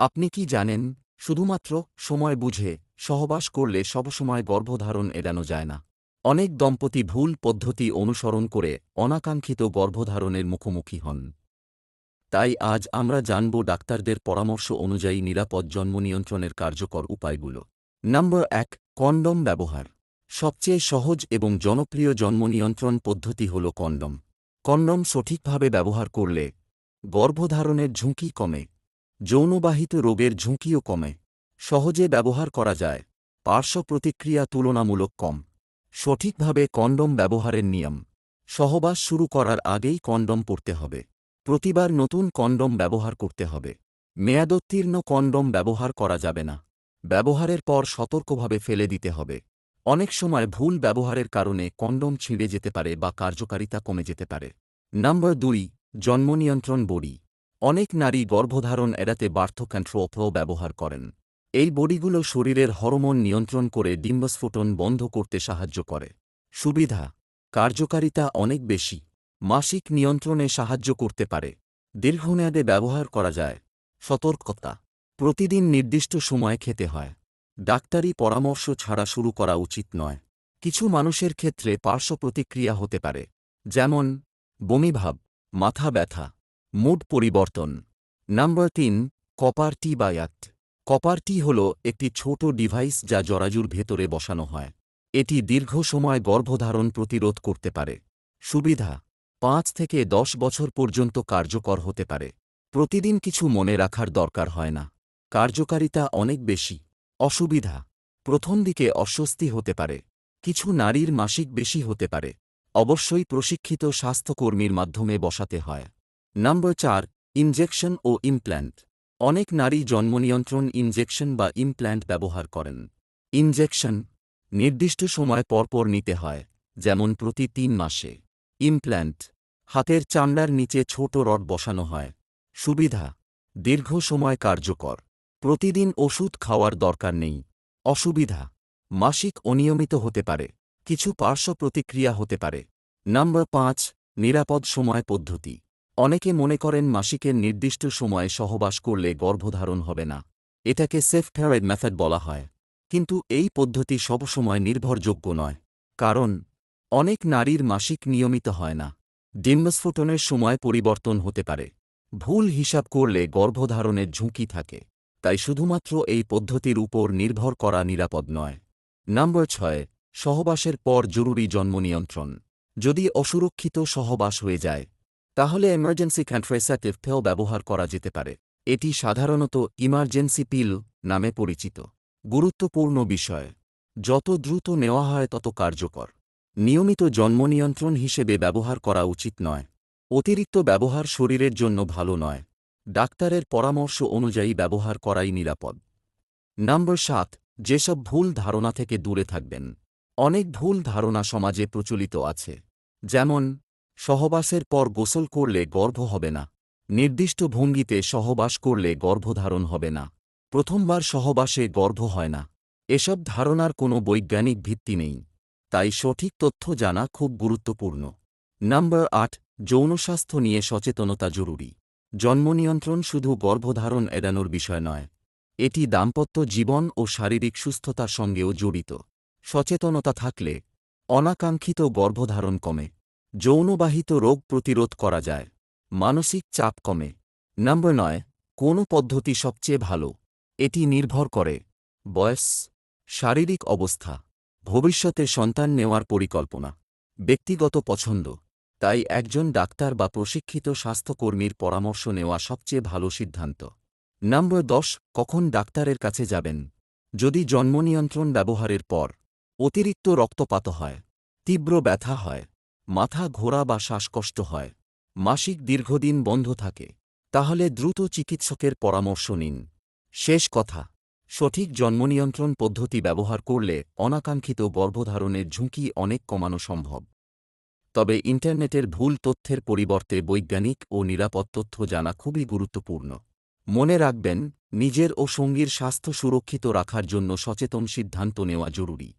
আপনি কি জানেন, শুধুমাত্র সময় বুঝে সহবাস করলে সবসময় গর্ভধারণ এড়ানো যায় না। অনেক দম্পতি ভুল পদ্ধতি অনুসরণ করে অনাকাঙ্ক্ষিত গর্ভধারণের মুখোমুখি হন। তাই আজ আমরা জানব ডাক্তারদের পরামর্শ অনুযায়ী নিরাপদ জন্ম নিয়ন্ত্রণের কার্যকর উপায়গুলো। নম্বর ১, কন্ডম ব্যবহার। সবচেয়ে সহজ এবং জনপ্রিয় জন্ম নিয়ন্ত্রণ পদ্ধতি হল কন্ডম। কন্ডম সঠিকভাবে ব্যবহার করলে গর্ভধারণের ঝুঁকি কমে, যৌনবাহিত রোগের ঝুঁকিও কমে। সহজে ব্যবহার করা যায়, পার্শ্ব প্রতিক্রিয়া তুলনামূলক কম। সঠিকভাবে কন্ডম ব্যবহারের নিয়ম: সহবাস শুরু করার আগেই কন্ডম পরতে হবে। প্রতিবার নতুন কন্ডম ব্যবহার করতে হবে। মেয়াদোত্তীর্ণ কন্ডম ব্যবহার করা যাবে না। ব্যবহারের পর সতর্কভাবে ফেলে দিতে হবে। অনেক সময় ভুল ব্যবহারের কারণে কন্ডম ছিঁড়ে যেতে পারে বা কার্যকারিতা কমে যেতে পারে। নম্বর ২, জন্ম নিয়ন্ত্রণ বড়ি। অনেক নারী গর্ভধারণ এড়াতে বার্থ কন্ট্রোল ব্যবহার করেন। এই বড়িগুলো শরীরের হরমোন নিয়ন্ত্রণ করে ডিম্বস্ফোটন বন্ধ করতে সাহায্য করে। সুবিধা: কার্যকারিতা অনেক বেশি। মাসিক নিয়ন্ত্রণে সাহায্য করতে পারে। দীর্ঘমেয়াদে ব্যবহার করা যায়। সতর্কতা: প্রতিদিন নির্দিষ্ট সময়ে খেতে হয়। ডাক্তারি পরামর্শ ছাড়া শুরু করা উচিত নয়। কিছু মানুষের ক্ষেত্রে পার্শ্ব প্রতিক্রিয়া হতে পারে, যেমন বমিভাব, মাথা ব্যথা, মুড পরিবর্তন। নম্বর ৩, কপার টি বা ইয়াট। কপার টি হল একটি ছোট ডিভাইস যা জরায়ুর ভেতরে বসানো হয়। এটি দীর্ঘ সময় গর্ভধারণ প্রতিরোধ করতে পারে। সুবিধা: ৫ থেকে ১০ বছর পর্যন্ত কার্যকর হতে পারে। প্রতিদিন কিছু মনে রাখার দরকার হয় না। কার্যকারিতা অনেক বেশি। অসুবিধা: প্রথম দিকে অস্বস্তি হতে পারে। কিছু নারীর মাসিক বেশি হতে পারে। অবশ্যই প্রশিক্ষিত স্বাস্থ্যকর্মীর মাধ্যমে বসাতে হয়। নম্বর ৪, ইনজেকশন ও ইমপ্ল্যান্ট। অনেক নারী জন্মনিয়ন্ত্রণ ইনজেকশন বা ইমপ্ল্যান্ট ব্যবহার করেন। ইনজেকশন নির্দিষ্ট সময় পরপর নিতে হয়, যেমন প্রতি ৩ মাসে। ইমপ্ল্যান্ট হাতের চামড়ার নিচে ছোট রড বসানো হয়। সুবিধা: দীর্ঘ সময় কার্যকর। প্রতিদিন ওষুধ খাওয়ার দরকার নেই। অসুবিধা: মাসিক অনিয়মিত হতে পারে। কিছু পার্শ্ব প্রতিক্রিয়া হতে পারে। নম্বর ৫, নিরাপদ সময় পদ্ধতি। অনেকে মনে করেন মাসিকের নির্দিষ্ট সময়ে সহবাস করলে গর্ভধারণ হবে না। এটাকে সেফ ফেয়ার মেথড বলা হয়। কিন্তু এই পদ্ধতি সবসময় নির্ভরযোগ্য নয়। কারণ অনেক নারীর মাসিক নিয়মিত হয় না। ডিম্বস্ফোটনের সময় পরিবর্তন হতে পারে। ভুল হিসাব করলে গর্ভধারণের ঝুঁকি থাকে। তাই শুধুমাত্র এই পদ্ধতির উপর নির্ভর করা নিরাপদ নয়। নম্বর ৬, সহবাসের পর জরুরি জন্ম নিয়ন্ত্রণ। যদি অসুরক্ষিত সহবাস হয়ে যায়, তাহলে এমার্জেন্সি কন্ট্রাসেপটিভ পিল ব্যবহার করা যেতে পারে। এটি সাধারণত ইমার্জেন্সি পিল নামে পরিচিত। গুরুত্বপূর্ণ বিষয়: যত দ্রুত নেওয়া হয় তত কার্যকর। নিয়মিত জন্ম নিয়ন্ত্রণ হিসেবে ব্যবহার করা উচিত নয়। অতিরিক্ত ব্যবহার শরীরের জন্য ভালো নয়। ডাক্তারের পরামর্শ অনুযায়ী ব্যবহার করাই নিরাপদ। নম্বর ৭, যেসব ভুল ধারণা থেকে দূরে থাকবেন। অনেক ভুল ধারণা সমাজে প্রচলিত আছে, যেমন সহবাসের পর গোসল করলে গর্ভ হবে না, নির্দিষ্ট ভঙ্গিতে সহবাস করলে গর্ভধারণ হবে না, প্রথমবার সহবাসে গর্ভ হয় না। এসব ধারণার কোনো বৈজ্ঞানিক ভিত্তি নেই। তাই সঠিক তথ্য জানা খুব গুরুত্বপূর্ণ। নম্বর ৮, যৌনস্বাস্থ্য নিয়ে সচেতনতা জরুরি। জন্ম নিয়ন্ত্রণ শুধু গর্ভধারণ এড়ানোর বিষয় নয়, এটি দাম্পত্য জীবন ও শারীরিক সুস্থতার সঙ্গেও জড়িত। সচেতনতা থাকলে অনাকাঙ্ক্ষিত গর্ভধারণ কমে, যৌনবাহিত রোগ প্রতিরোধ করা যায়, মানসিক চাপ কমে। নম্বর ৯, কোন পদ্ধতি সবচেয়ে ভালো? এটি নির্ভর করে বয়স, শারীরিক অবস্থা, ভবিষ্যতে সন্তান নেওয়ার পরিকল্পনা, ব্যক্তিগত পছন্দ। তাই একজন ডাক্তার বা প্রশিক্ষিত স্বাস্থ্যকর্মীর পরামর্শ নেওয়া সবচেয়ে ভালো সিদ্ধান্ত। নম্বর ১০, কখন ডাক্তারের কাছে যাবেন? যদি জন্ম নিয়ন্ত্রণ ব্যবহারের পর অতিরিক্ত রক্তপাত হয়, তীব্র ব্যথা হয়, মাথা ঘোরা বা শ্বাসকষ্ট হয়, মাসিক দীর্ঘদিন বন্ধ থাকে, তাহলে দ্রুত চিকিৎসকের পরামর্শ নিন। শেষ কথা: সঠিক জন্ম নিয়ন্ত্রণ পদ্ধতি ব্যবহার করলে অনাকাঙ্ক্ষিত গর্ভধারণের ঝুঁকি অনেক কমানো সম্ভব। তবে ইন্টারনেটের ভুল তথ্যের পরিবর্তে বৈজ্ঞানিক ও নিরাপদ তথ্য জানা খুবই গুরুত্বপূর্ণ। মনে রাখবেন, নিজের ও সঙ্গীর স্বাস্থ্য সুরক্ষিত রাখার জন্য সচেতন সিদ্ধান্ত নেওয়া জরুরি।